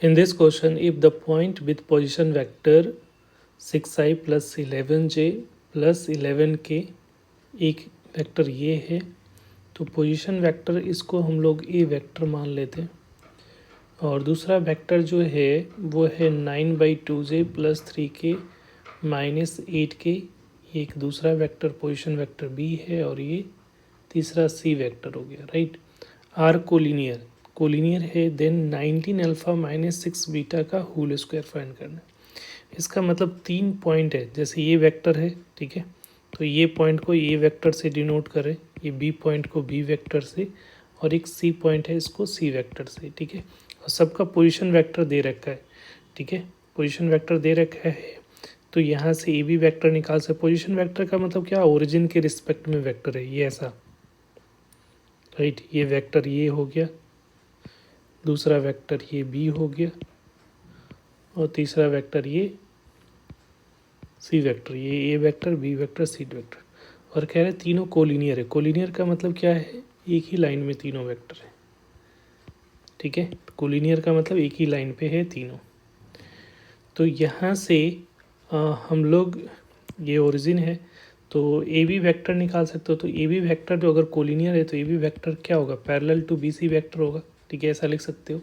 In this question, if the point with position vector 6i plus 11j plus 11k एक vector ये है, तो position vector इसको हम लोग ए वेक्टर मान लेते हैं और दूसरा वेक्टर जो है वो है 9/2j plus 3k minus 8k। ये एक दूसरा वेक्टर पोजीशन वेक्टर बी है और ये तीसरा सी वेक्टर हो गया, राइट। आर कोलिनियर है, देन 19 अल्फ़ा माइनस 6 बीटा का होल स्क्वायर फाइंड करना है। इसका मतलब 3 पॉइंट है, जैसे ये वेक्टर है, ठीक है, तो ये पॉइंट को ए वेक्टर से डिनोट करें, ये बी पॉइंट को बी वेक्टर से, और एक सी पॉइंट है इसको सी वेक्टर से, ठीक है। और सबका पोजीशन वेक्टर दे रखा है, ठीक है, पोजीशन वेक्टर दे रखा है, तो यहाँ से ए बी वेक्टर निकाल सकते। पोजीशन वेक्टर का मतलब क्या, ओरिजिन के रिस्पेक्ट में वेक्टर है ये, ऐसा, राइट। ये वेक्टर ये हो गया, दूसरा वेक्टर ये बी हो गया, और तीसरा वेक्टर ये सी वेक्टर, ये A vector B vector C vector. और कह रहे तीनों कोलिनियर है। कोलिनियर का मतलब क्या है, एक ही लाइन में तीनों वेक्टर है, ठीक है। कोलिनियर का मतलब एक ही लाइन पे है तीनों। तो यहाँ से हम लोग, ये ओरिजिन है तो ए बी वेक्टर निकाल सकते हो। तो ए बी वेक्टर जो अगर कोलिनियर है तो ए बी वेक्टर क्या होगा, parallel to B C vector होगा, ठीक है, ऐसा लिख सकते हो,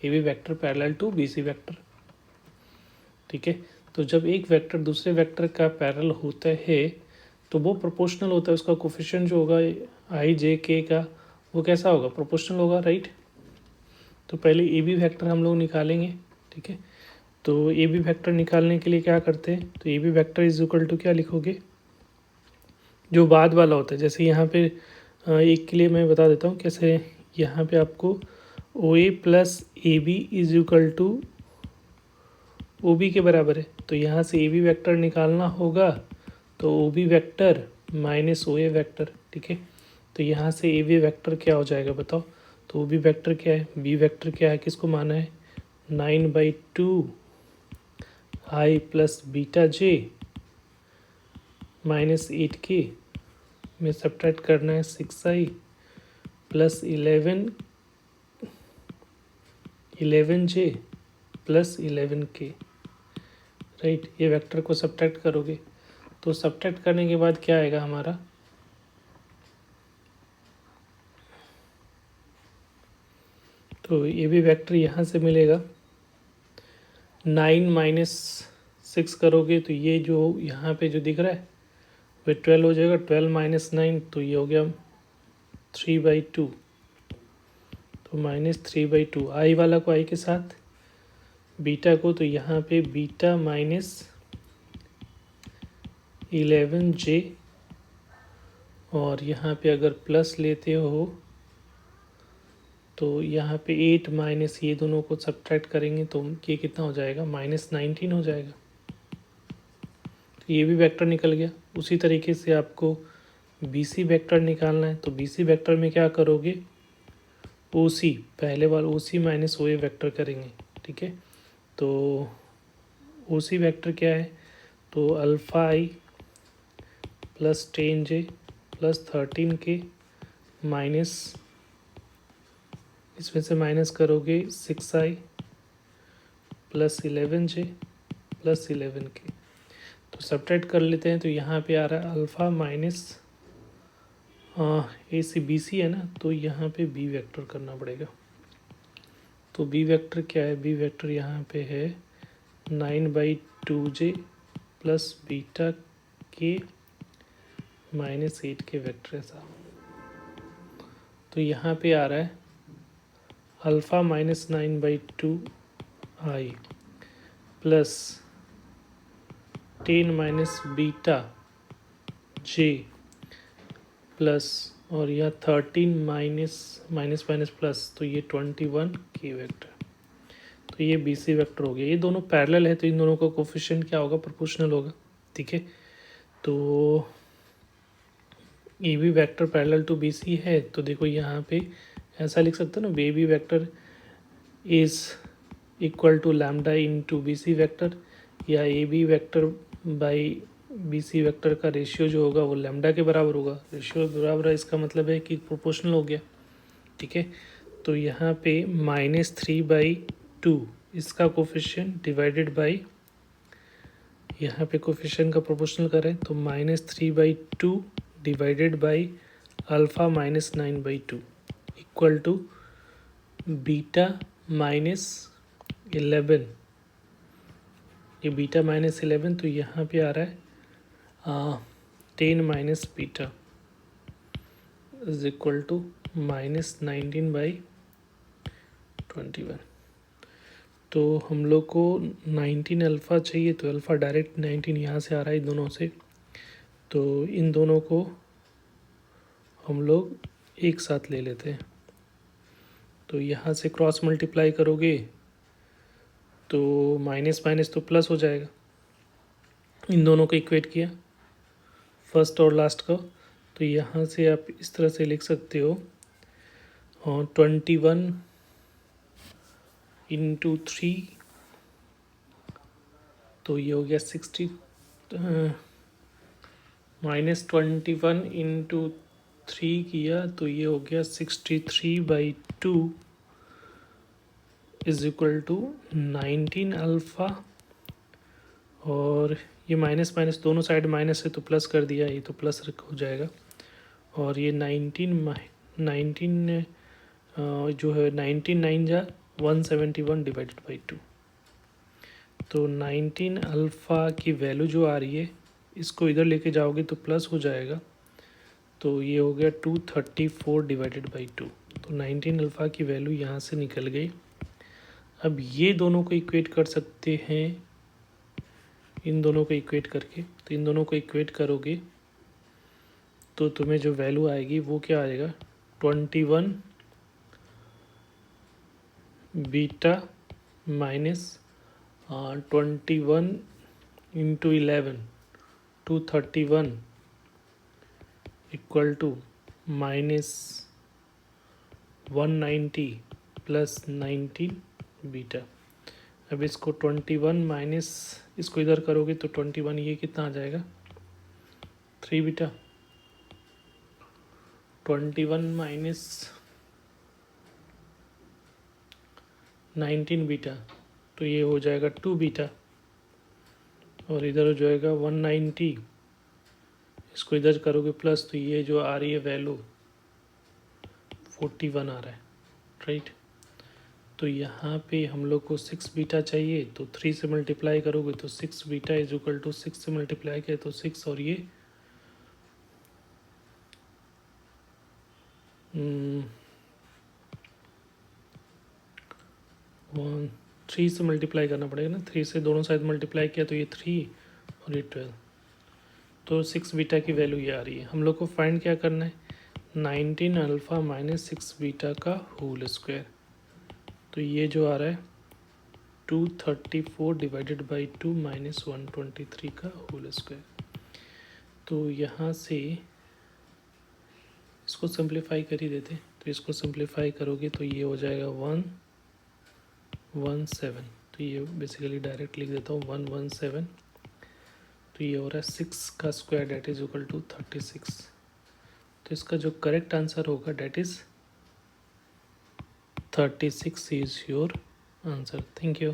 A B vector parallel to B C vector, ठीक है। तो जब एक वेक्टर दूसरे वेक्टर का पैरेलल होता है तो वो प्रोपोर्शनल होता है, उसका कोफिशिएंट जो होगा आई जे के का वो कैसा होगा, प्रोपोर्शनल होगा, राइट। तो पहले ए बी वेक्टर हम लोग निकालेंगे, ठीक है। तो ए बी वेक्टर निकालने के लिए क्या करते हैं, तो A B vector is equal to क्या लिखोगे, जो बाद वाला होता है। जैसे यहाँ पे एक के लिए मैं बता देता हूँ कैसे, यहाँ पे आपको O A plus A B is equal to O B के बराबर है, तो यहाँ से ए बी वेक्टर निकालना होगा, तो O B vector minus O ए वेक्टर, ठीक है। तो यहाँ से ए बी वेक्टर क्या हो जाएगा बताओ, तो ओ बी वेक्टर क्या है, बी वेक्टर क्या है, किसको माना है, 9/2 आई प्लस बीटा जे माइनस 8k में सब्ट्रैक्ट करना है 6i plus 11j plus 11k, right. ये वेक्टर को सब्ट्रैक्ट करोगे तो सब्ट्रैक्ट करने के बाद क्या आएगा हमारा, तो ये भी वेक्टर यहाँ से मिलेगा, 9 माइनस 6 करोगे तो ये जो यहाँ पे जो दिख रहा है वो 12 हो जाएगा, 12 माइनस 9 तो ये हो गया 3/2, तो माइनस 3/2, आई वाला को आई के साथ, बीटा को, तो यहाँ पे बीटा माइनस 11j, और यहाँ पे अगर प्लस लेते हो तो यहाँ पे 8 माइनस ये दोनों को सब्ट्रैक्ट करेंगे तो ये कितना हो जाएगा, -19 हो जाएगा। तो ये भी वेक्टर निकल गया। उसी तरीके से आपको बी सी वेक्टर निकालना है, तो बी सी वेक्टर में क्या करोगे, ओ सी, पहले बार ओ सी माइनस ओ ए वेक्टर करेंगे, ठीक है। तो ओ सी वेक्टर क्या है, तो alpha i plus 10j plus 13k minus, इसमें से माइनस करोगे 6i plus 11j plus 11k, तो सब्ट्रैक्ट कर लेते हैं। तो यहाँ पे आ रहा है अल्फ़ा माइनस ए सी बी सी है ना, तो यहाँ पे बी वेक्टर करना पड़ेगा। तो बी वेक्टर क्या है, बी वेक्टर यहाँ पे है 9/2j प्लस बीटा के माइनस 8k वेक्टर, ऐसा। तो यहाँ पे आ रहा है अल्फ़ा माइनस 9/2 आई प्लस 10 माइनस बीटा जे प्लस, और यह 13 माइनस माइनस माइनस प्लस, तो ये 21k वेक्टर। तो ये बी सी वेक्टर हो गया। ये दोनों पैरेलल है तो इन दोनों का कोफिशिएंट क्या होगा, प्रोपोर्शनल होगा, ठीक है। तो A B vector parallel to B C है, तो देखो यहाँ पे ऐसा लिख सकते हो ना, A B vector is equal to lambda into B C vector, या A B vector by B C vector का रेशियो जो होगा वो लैम्डा के बराबर होगा। रेशियो बराबर है, इसका मतलब है कि प्रोपोर्शनल हो गया, ठीक है। तो यहाँ पे -3/2 इसका कोफिशिएंट डिवाइडेड बाई, यहाँ पे कोफिशिएंट का प्रोपोर्शनल करें तो -3/2 divided by alpha -9/2 equal to beta -11। ये बीटा -11 तो यहाँ पे आ रहा है 10 minus beta is equal to -19/21। तो हम लोग को 19 अल्फ़ा चाहिए, तो अल्फ़ा डायरेक्ट 19 यहाँ से आ रहा है इन दोनों से, तो इन दोनों को हम लोग एक साथ ले लेते हैं। तो यहाँ से क्रॉस मल्टीप्लाई करोगे तो माइनस माइनस तो प्लस हो जाएगा। इन दोनों को इक्वेट किया फर्स्ट और लास्ट का, तो यहाँ से आप इस तरह से लिख सकते हो 21 इंटू 3, तो ये हो गया 60, -21 इंटू 3 किया तो ये हो गया 63/2 इज इक्वल टू 19 अल्फ़ा, और ये माइनस माइनस दोनों साइड माइनस है तो प्लस कर दिया, ये तो प्लस हो जाएगा। और ये 19 जो है 19 9 जा 171 डिवाइडेड बाई 2, तो 19 अल्फ़ा की वैल्यू जो आ रही है इसको इधर लेके जाओगे तो प्लस हो जाएगा, तो ये हो गया 234 डिवाइडेड बाई 2। तो 19 अल्फ़ा की वैल्यू यहाँ से निकल गई। अब ये दोनों को इक्वेट कर सकते हैं इन दोनों को इक्वेट करके, तो इन दोनों को इक्वेट करोगे तो तुम्हें जो वैल्यू आएगी वो क्या आएगा, 21 beta minus 21 into 11 231 equal to -190 plus 19 beta. अब इसको 21 माइनस इसको इधर करोगे तो 21, ये कितना आ जाएगा 3 बीटा, 21 माइनस 19 बीटा तो ये हो जाएगा 2 बीटा, और इधर हो जाएगा 190, इसको इधर करोगे प्लस तो ये जो आ रही है वैल्यू 41 आ रहा है, राइट। तो यहाँ पे हम लोग को 6 बीटा चाहिए, तो 3 से मल्टीप्लाई करोगे तो 6 बीटा इज इक्वल टू 6 से मल्टीप्लाई किया तो 6, और ये 3 से मल्टीप्लाई करना पड़ेगा ना, 3 से दोनों साइड मल्टीप्लाई किया तो ये 3 और ये 12, तो 6 बीटा की वैल्यू ये आ रही है। हम लोग को फाइंड क्या करना है, 19 अल्फ़ा माइनस 6 बीटा का होल स्क्वायर, तो ये जो आ रहा है 234 डिवाइडेड बाई 2 माइनस 123 का होल स्क्वायर। तो यहाँ से इसको सिंप्लीफाई कर ही देते, तो इसको सिंप्लीफाई करोगे तो ये हो जाएगा 117, तो ये बेसिकली डायरेक्ट लिख देता हूँ 117, तो ये हो रहा है 6 का square that is equal to 36। तो इसका जो करेक्ट आंसर होगा that is 36 is your answer. Thank you.